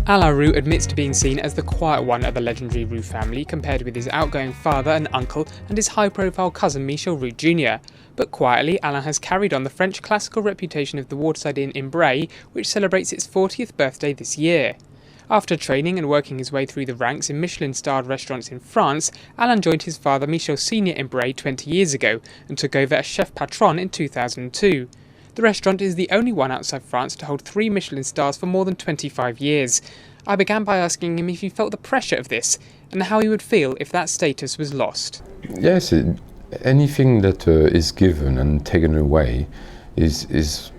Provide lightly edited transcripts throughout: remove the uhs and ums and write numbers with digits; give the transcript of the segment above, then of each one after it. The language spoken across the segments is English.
Alain Roux admits to being seen as the quiet one of the legendary Roux family compared with his outgoing father and uncle and his high-profile cousin Michel Roux Jr. But quietly, Alain has carried on the French classical reputation of the Waterside Inn in Bray, which celebrates its 40th birthday this year. After training and working his way through the ranks in Michelin-starred restaurants in France, Alain joined his father Michel Sr. in Bray 20 years ago and took over as chef patron in 2002. The restaurant is the only one outside France to hold 3 Michelin stars for more than 25 years. I began by asking him if he felt the pressure of this and how he would feel if that status was lost. Yes, anything that is given and taken away is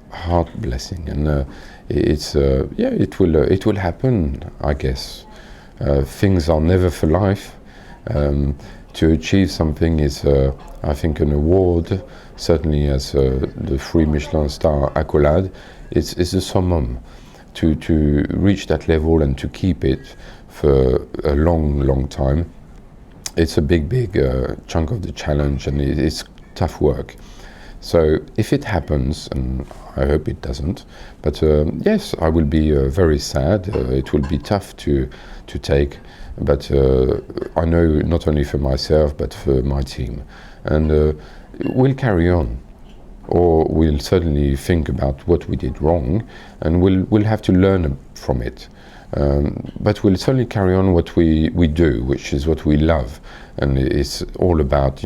heart blessing, and it will happen, I guess. Things are never for life. To achieve something is, I think, an award. Certainly, as the 3 Michelin star accolade, it's a summum. To reach that level and to keep it for a long time, it's a big chunk of the challenge, and it's tough work. So if it happens, and I hope it doesn't, but yes, I will be very sad. It will be tough to take, but I know not only for myself but for my team, and we'll carry on. Or we'll certainly think about what we did wrong, and we'll have to learn from it. But we'll certainly carry on what we do, which is what we love, and it's all about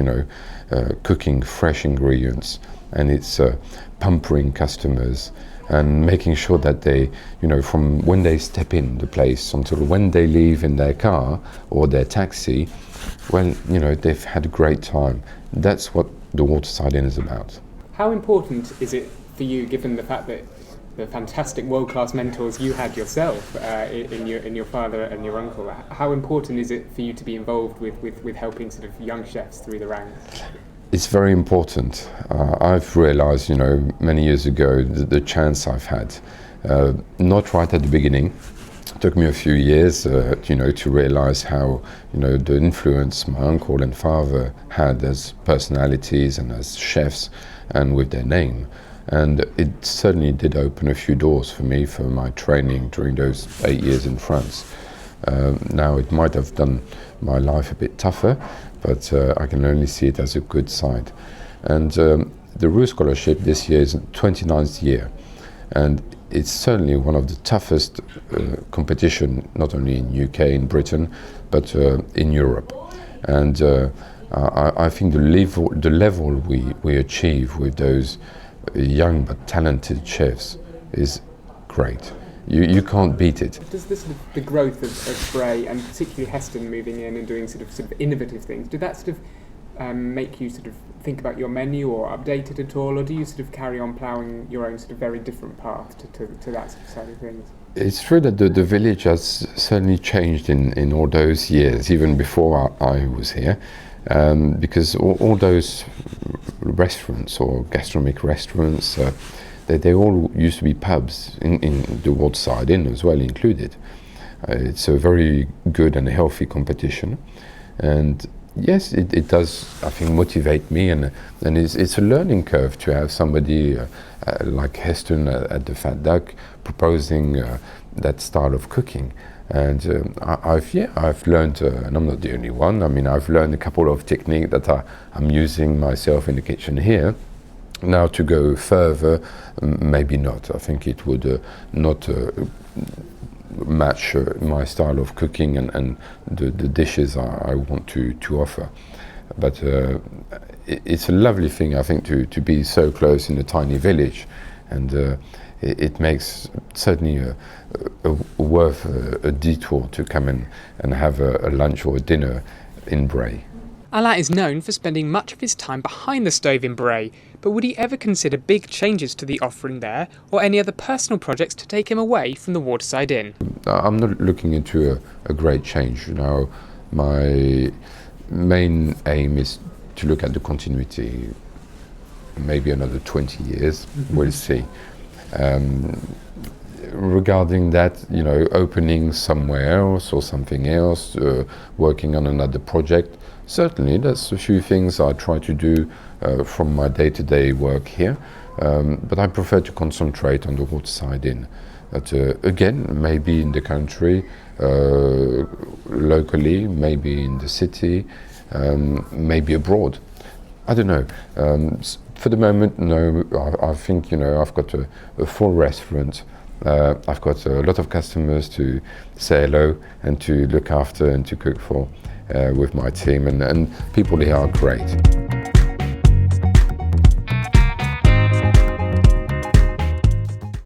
cooking fresh ingredients, and it's pampering customers and making sure that they, from when they step in the place until when they leave in their car or their taxi, they've had a great time. That's what the Waterside Inn is about. How important is it for you, given the fact that the fantastic world-class mentors you had yourself in your father and your uncle? How important is it for you to be involved with helping sort of young chefs through the ranks? It's very important. I've realised, many years ago, the chance I've had. Not right at the beginning. It took me a few years, to realise how, the influence my uncle and father had as personalities and as chefs, and with their name. And it certainly did open a few doors for me for my training during those 8 years in France. Now it might have done my life a bit tougher, but I can only see it as a good side. And the Roux Scholarship this year is the 29th year, and it's certainly one of the toughest competition, not only in UK, in Britain, but in Europe. And I think the level we achieve with those young but talented chefs is great. You can't beat it. Does the growth of Bray, and particularly Heston moving in and doing sort of innovative things, did that sort of make you sort of think about your menu or update it at all, or do you sort of carry on ploughing your own sort of very different path to that sort of side of things? It's true that the village has certainly changed in all those years, even before I was here. Because all those restaurants or gastronomic restaurants, they all used to be pubs, in the Waterside Inn as well included. It's a very good and healthy competition, and yes, it does, I think, motivate me, and it's a learning curve to have somebody like Heston at the Fat Duck proposing that style of cooking. And I've learned, and I'm not the only one. I mean, I've learned a couple of techniques that I'm using myself in the kitchen here. Now to go further, maybe not. I think it would not match my style of cooking and the dishes I want to offer. But it's a lovely thing, I think, to be so close in a tiny village, and it makes certainly worth a detour to come in and have a lunch or a dinner in Bray. Alain is known for spending much of his time behind the stove in Bray, but would he ever consider big changes to the offering there, or any other personal projects to take him away from the Waterside Inn? I'm not looking into a great change. My main aim is to look at the continuity. Maybe another 20 years, we'll see. Regarding that, opening somewhere else or something else, working on another project, certainly that's a few things I try to do from my day-to-day work here, but I prefer to concentrate on the Waterside Inn. But again, maybe in the country, locally, maybe in the city, maybe abroad. I don't know. For the moment, no. I think, you know, I've got a full restaurant. I've got a lot of customers to say hello and to look after and to cook for with my team, and people here are great.